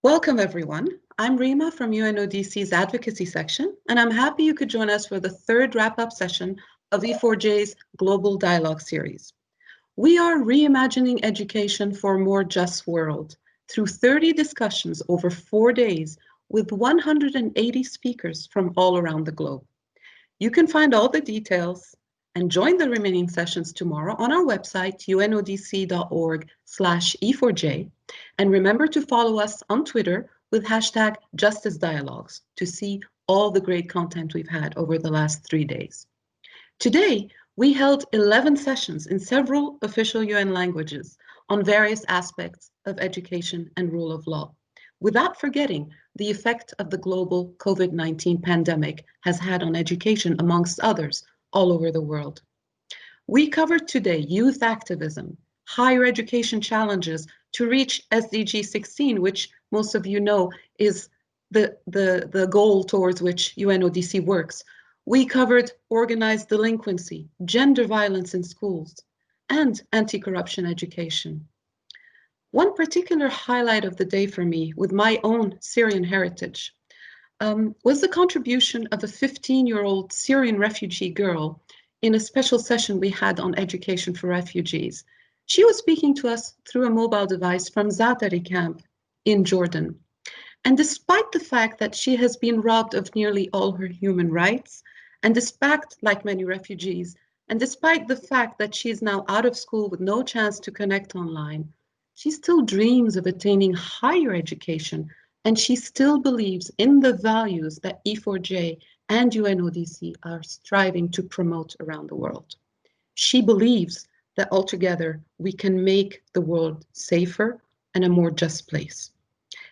Welcome, everyone. I'm Rima from UNODC's Advocacy section, and I'm happy you could join us for the third wrap-up session of E4J's Global Dialogue series. We are reimagining education for a more just world through 30 discussions over 4 days with 180 speakers from all around the globe. You can find all the details and join the remaining sessions tomorrow on our website, unodc.org/E4J. And remember to follow us on Twitter with hashtag Justice Dialogues to see all the great content we've had over the last 3 days. Today, we held 11 sessions in several official UN languages on various aspects of education and rule of law, without forgetting the effect of the global COVID-19 pandemic has had on education, amongst others, all over the world. We covered today youth activism, higher education challenges to reach SDG 16, which most of you know is the goal towards which UNODC works. We covered organized delinquency, gender violence in schools, and anti-corruption education. One particular highlight of the day for me, with my own Syrian heritage, was the contribution of a 15-year-old Syrian refugee girl in a special session we had on education for refugees. She was speaking to us through a mobile device from Zaatari camp in Jordan. And despite the fact that she has been robbed of nearly all her human rights, and despite, like many refugees, and despite the fact that she is now out of school with no chance to connect online, she still dreams of attaining higher education, and she still believes in the values that E4J and UNODC are striving to promote around the world. She believes that altogether we can make the world safer and a more just place.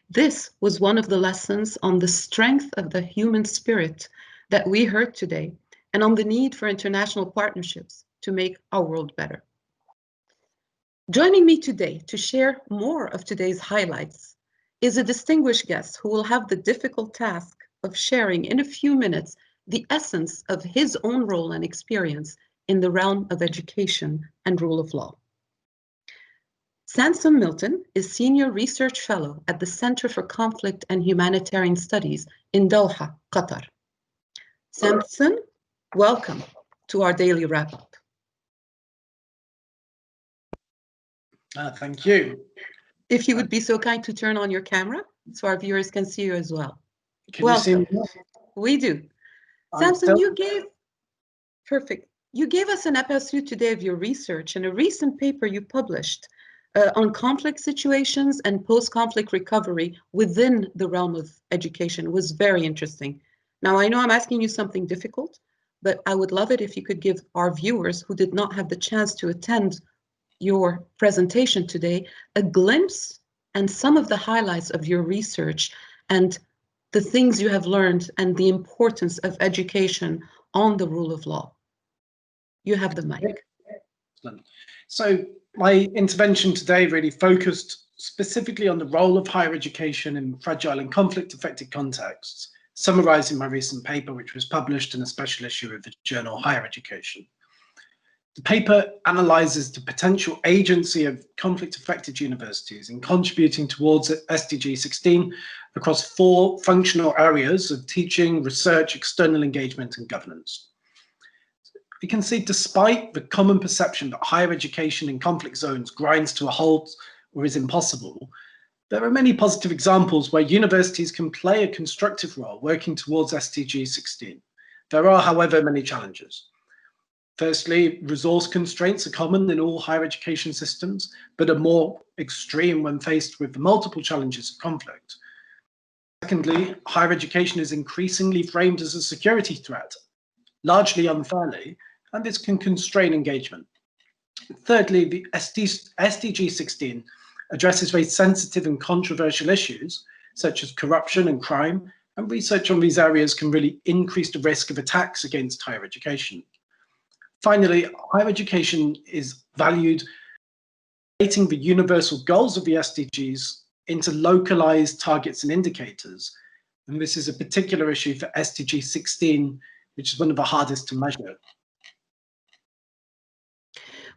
This was one of the lessons on the strength of the human spirit that we heard today, and on the need for international partnerships to make our world better. Joining me today to share more of today's highlights is a distinguished guest who will have the difficult task of sharing in a few minutes the essence of his own role and experience in the realm of education and rule of law. Sansom Milton is Senior Research Fellow at the Center for Conflict and Humanitarian Studies in Doha, Qatar. Sansom, welcome to our daily wrap-up. Thank you. If you would be so kind to turn on your camera so our viewers can see you as well. Can you see me? We do. Sansom, you gave us an aperçu today of your research and a recent paper you published on conflict situations and post-conflict recovery within the realm of education. It was very interesting. Now, I know I'm asking you something difficult, but I would love it if you could give our viewers who did not have the chance to attend your presentation today a glimpse and some of the highlights of your research and the things you have learned and the importance of education on the rule of law. You have the mic. Excellent. So my intervention today really focused specifically on the role of higher education in fragile and conflict-affected contexts, summarizing my recent paper, which was published in a special issue of the journal Higher Education. The paper analyzes the potential agency of conflict-affected universities in contributing towards SDG 16 across 4 functional areas of teaching, research, external engagement, and governance. You can see, despite the common perception that higher education in conflict zones grinds to a halt or is impossible, there are many positive examples where universities can play a constructive role working towards SDG 16. There are, however, many challenges. Firstly, resource constraints are common in all higher education systems, but are more extreme when faced with the multiple challenges of conflict. Secondly, higher education is increasingly framed as a security threat, largely unfairly, and this can constrain engagement. Thirdly, the SDG 16 addresses very sensitive and controversial issues, such as corruption and crime, and research on these areas can really increase the risk of attacks against higher education. Finally, higher education is valued translating the universal goals of the SDGs into localized targets and indicators. And this is a particular issue for SDG 16, which is one of the hardest to measure.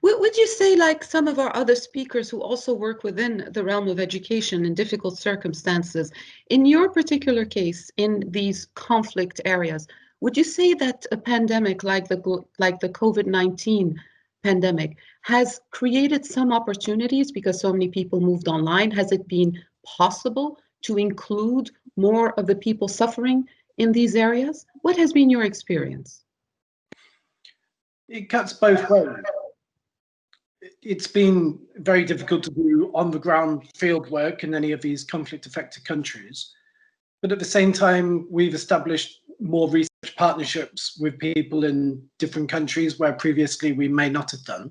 Would you say, like some of our other speakers who also work within the realm of education in difficult circumstances, in your particular case, in these conflict areas, would you say that a pandemic like the COVID-19 pandemic has created some opportunities because so many people moved online? Has it been possible to include more of the people suffering in these areas? What has been your experience? It cuts both ways. It's been very difficult to do on-the-ground field work in any of these conflict-affected countries. But at the same time, we've established more research partnerships with people in different countries where previously we may not have done.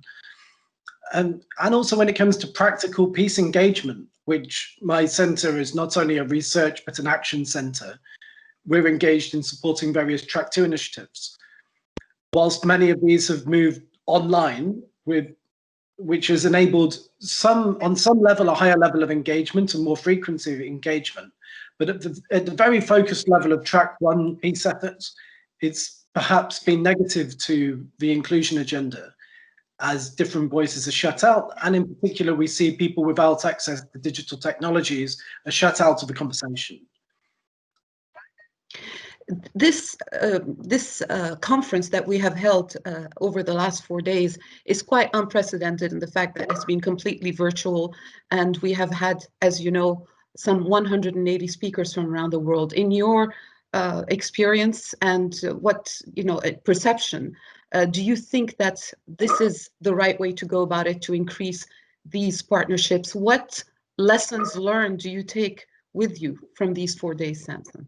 And also when it comes to practical peace engagement, which my centre is not only a research but an action centre, we're engaged in supporting various Track 2 initiatives. Whilst many of these have moved online, which has enabled on some level, a higher level of engagement and more frequency of engagement. But at the very focused level of Track 1 peace efforts, it's perhaps been negative to the inclusion agenda as different voices are shut out. And in particular, we see people without access to digital technologies are shut out of the conversation. This conference that we have held over the last 4 days is quite unprecedented in the fact that it's been completely virtual, and we have had, as you know, some 180 speakers from around the world. In your experience and perception, do you think that this is the right way to go about it to increase these partnerships? What lessons learned do you take with you from these 4 days, Sansom?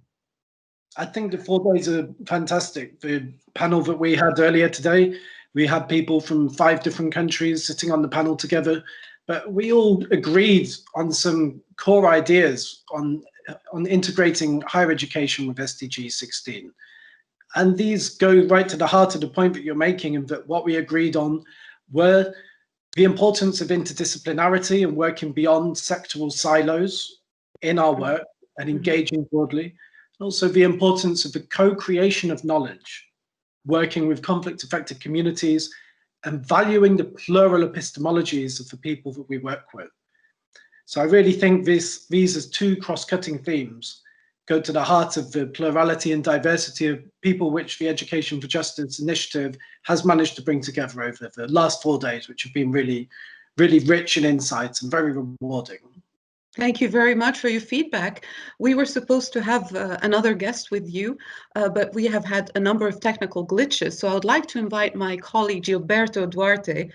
I think the 4 days are fantastic. The panel that we had earlier today, we had people from 5 different countries sitting on the panel together, but we all agreed on some core ideas on integrating higher education with SDG 16. And these go right to the heart of the point that you're making, and that what we agreed on were the importance of interdisciplinarity and working beyond sectoral silos in our work and engaging broadly. Also the importance of the co-creation of knowledge, working with conflict-affected communities and valuing the plural epistemologies of the people that we work with. So I really think these as 2 cross-cutting themes go to the heart of the plurality and diversity of people which the Education for Justice initiative has managed to bring together over the last 4 days, which have been really, really rich in insights and very rewarding. Thank you very much for your feedback. We were supposed to have another guest with you, but we have had a number of technical glitches. So I would like to invite my colleague Gilberto Duarte,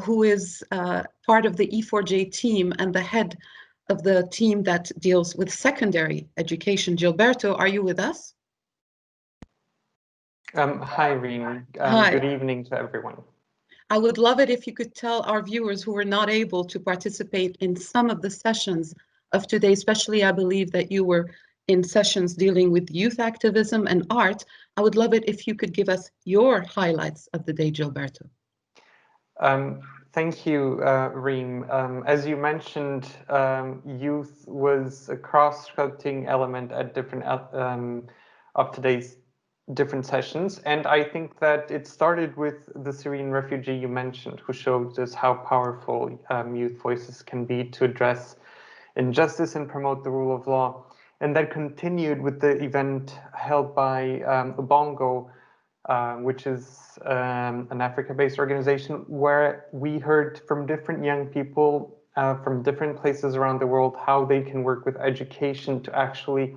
who is part of the E4J team and the head of the team that deals with secondary education. Gilberto, are you with us? Hi, Reem. Hi. Good evening to everyone. I would love it if you could tell our viewers who were not able to participate in some of the sessions of today, especially I believe that you were in sessions dealing with youth activism and art. I would love it if you could give us your highlights of the day, Gilberto. Thank you, Reem. As you mentioned, youth was a cross-cutting element at different of today's different sessions, and I think that it started with the Syrian refugee you mentioned, who showed us how powerful youth voices can be to address injustice and promote the rule of law. And that continued with the event held by Ubongo, which is an Africa-based organization, where we heard from different young people from different places around the world how they can work with education to actually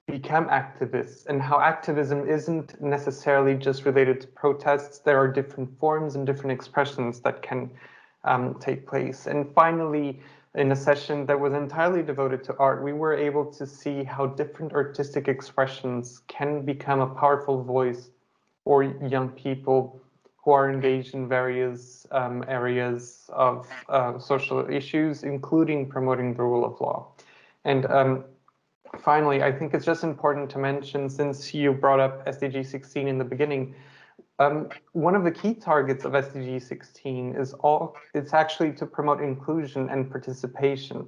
become activists, and how activism isn't necessarily just related to protests. There are different forms and different expressions that can take place. And finally, in a session that was entirely devoted to art, we were able to see how different artistic expressions can become a powerful voice for young people who are engaged in various areas of social issues, including promoting the rule of law. And finally, I think it's just important to mention, since you brought up SDG 16 in the beginning, one of the key targets of SDG 16 is it's actually to promote inclusion and participation,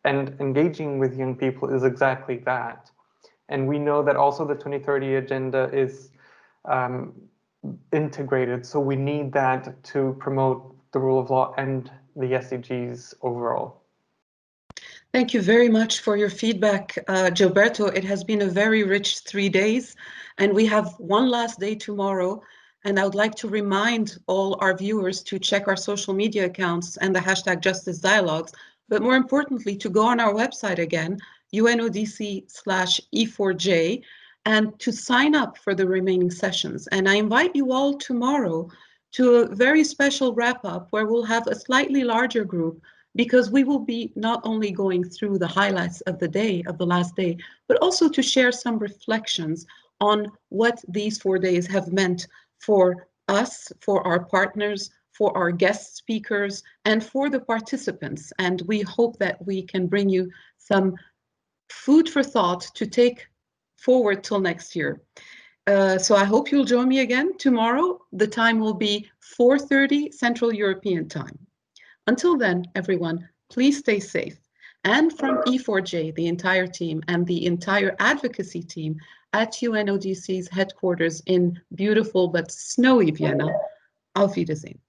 and engaging with young people is exactly that. And we know that also the 2030 agenda is integrated. So we need that to promote the rule of law and the SDGs overall. Thank you very much for your feedback, Gilberto. It has been a very rich 3 days, and we have one last day tomorrow. And I would like to remind all our viewers to check our social media accounts and the hashtag Justice Dialogues, but more importantly, to go on our website again, UNODC/E4J, and to sign up for the remaining sessions. And I invite you all tomorrow to a very special wrap-up where we'll have a slightly larger group, because we will be not only going through the highlights of the day, of the last day, but also to share some reflections on what these 4 days have meant for us, for our partners, for our guest speakers, and for the participants. And we hope that we can bring you some food for thought to take forward till next year. So I hope you'll join me again tomorrow. The time will be 4:30 Central European Time. Until then, everyone, please stay safe. And from E4J, the entire team and the entire advocacy team at UNODC's headquarters in beautiful but snowy Vienna, auf Wiedersehen.